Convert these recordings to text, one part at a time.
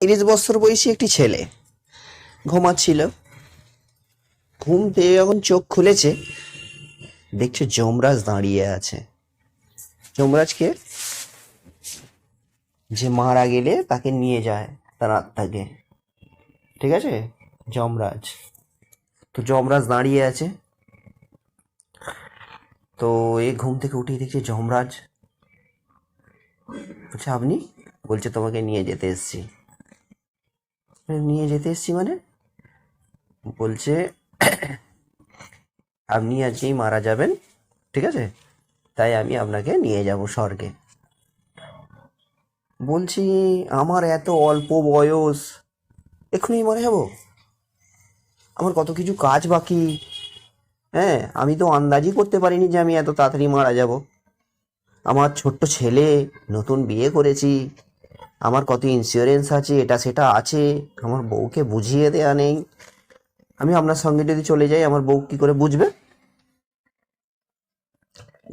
30 বছর বয়সী একটি ছেলে ঘুমাচ্ছিল। ঘুম থেকে যখন চোখ খুলেছে, দেখছে যমরাজ দাঁড়িয়ে আছে। যমরাজকে, যে মারা গেলে তাকে নিয়ে যায় তার আত্মাকে, ঠিক আছে? যমরাজ। তো যমরাজ দাঁড়িয়ে আছে। তো এই ঘুম থেকে উঠে দেখছে যমরাজ। বলছে, আপনি? বলছে, তোমাকে নিয়ে যেতে এসছি। নিয়ে যেতে এসছি মানে? বলছে, আপনি আজকেই মারা যাবেন, ঠিক আছে? তাই আমি আপনাকে নিয়ে যাব স্বর্গে। বলছি, আমার এত অল্প বয়স, এক্ষুনি মারা যাব? আমার কত কিছু কাজ বাকি। হ্যাঁ, আমি তো আন্দাজই করতে পারিনি যে আমি এত তাড়াতাড়ি মারা যাব। আমার ছোট্ট ছেলে, নতুন বিয়ে করেছি, আমার কত ইন্স্যুরেন্স আছে, এটা সেটা আছে, আমার বউকে বুঝিয়ে দেয়া নেই। আমি আপনার সঙ্গে যদি চলে যাই, আমার বউ কি করে বুঝবে?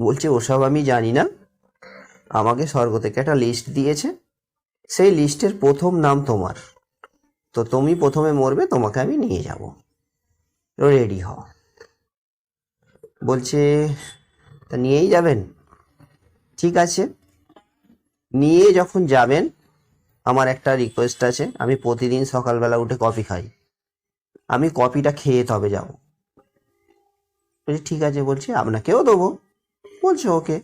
বলছে, ওসব আমি জানি না। আমাকে স্বর্গ থেকে একটা লিস্ট দিয়েছে, সেই লিস্টের প্রথম নাম তোমার। তো তুমি প্রথমে মরবে, তোমাকে আমি নিয়ে যাব, রেডি হও। বলছে, তা নিয়েই যাবেন? ঠিক আছে, নিয়ে যখন যাবেন, আমার একটা রিকোয়েস্ট আছে। আমি প্রতিদিন সকালবেলা উঠে কফি খাই, আমি কফিটা খেয়ে তবে যাব। বলছি, ঠিক আছে। বলছি, আপনাকেও দেবো। বলছে, ওকে।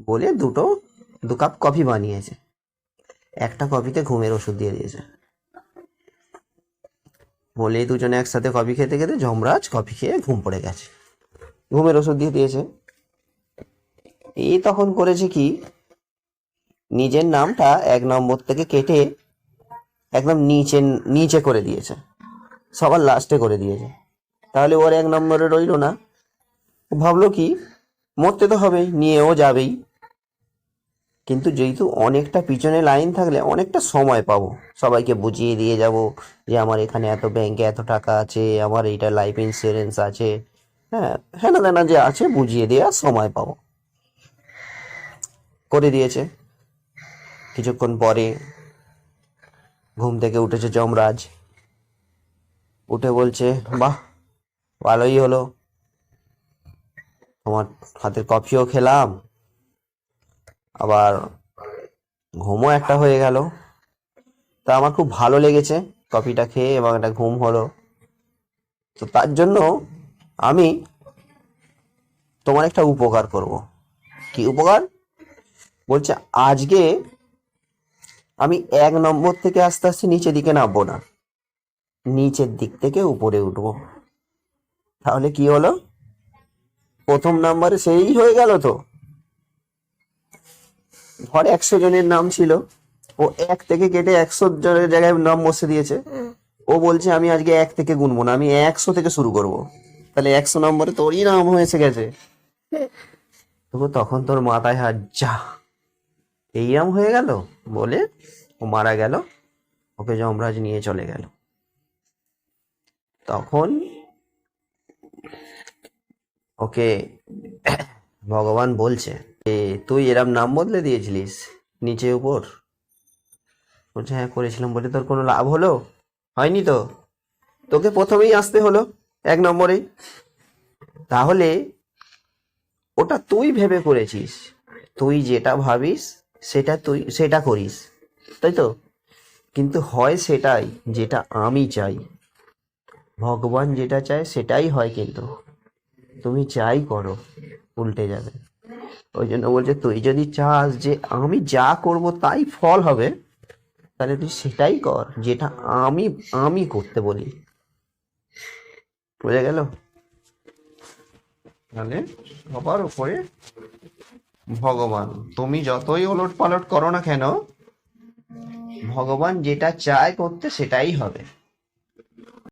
বলে দু কাপ কফি বানিয়েছে। একটা কফিতে ঘুমের ওষুধ দিয়ে দিয়েছে। বলে দুজনে একসাথে কফি খেতে খেতে যমরাজ কফি খেয়ে ঘুম পড়ে গেছে। ঘুমের ওষুধ দিয়ে দিয়েছে। এই তখন করেছে কি, নিজের নামটা 1 নম্বর থেকে কেটে একদম নিচে নিচে করে দিয়েছে, সবার লাস্টে করে দিয়েছে। তাহলে ওর 1 নম্বরে রইল না। ও ভাবলো কি, মরতে তো হবেই, নিয়েও যাবেই, কিন্তু যেহেতু অনেকটা পিছনে লাইন থাকলে অনেকটা সময় পাবো, সবাইকে বুঝিয়ে দিয়ে যাব যে আমার এখানে এত, ব্যাংকে এত টাকা আছে, আমার এইটা লাইফ ইন্স্যুরেন্স আছে, হ্যাঁ হ্যাঁ না না যে আছে, বুঝিয়ে দেওয়ার সময় পাবো। করে দিয়েছে। কিছুক্ষণ পরে ঘুম থেকে উঠেছে যমরাজ। উঠে বলছে, বাহ, ভালোই হলো, তোমার হাতের কফিও খেলাম, আবার ঘুমও একটা হয়ে গেল। তা আমার খুব ভালো লেগেছে কফিটা খেয়ে, এবং একটা ঘুম হলো। তো তার জন্য আমি তোমার একটা উপকার করব। কি উপকার? বলছে, আজকে আমি 1 নম্বর থেকে আস্তে আস্তে নিচের দিকে নামবো না, নিচের দিক থেকে উপরে উঠবো। তাহলে কি হলো, প্রথম নাম্বারে সেই হয়ে গেল। তো ধর 100 জনের নাম ছিল, ও 1 থেকে কেটে 100 জনের জায়গায় নাম বসে দিয়েছে। ও বলছে, আমি আজকে 1 থেকে গুনবো না, আমি 100 থেকে শুরু করব। তাহলে 100 নম্বরে তোরই নাম হয়েছে গেছে। তখন তোর মাথায় হাত, যা, এইরকম হয়ে গেল বলে ও মারা গেল। ওকে যমরাজ নিয়ে চলে গেল। তখন ওকে ভগবান বলছে, তুই এরম নাম বদলে দিয়েছিলিস নিচে উপর? বলছে, হ্যাঁ করেছিলাম। বলে, তোর কোনো লাভ হলো? হয়নি তো, তোকে প্রথমেই আসতে হলো 1 নম্বরেই। তাহলে ওটা তুই ভেবে করেছিস, তুই যেটা ভাবিস সেটা করিস, তাই তো? কিন্তু হয় সেটাই যেটা আমি চাই, ভগবান যেটা চায় সেটাই হয়, কিন্তু তুমি যাই করো উল্টে যাবে। ওই জন্য বলছে, তুই যদি চাস যে আমি যা করব তাই ফল হবে, তাহলে তুই সেটাই কর যেটা আমি আমি করতে বলি। বুঝে গেল? তাহলে সবার উপরে ভগবান, তুমি যতই ওলট পালট করো না কেন, ভগবান যেটা চায় করতে সেটাই হবে।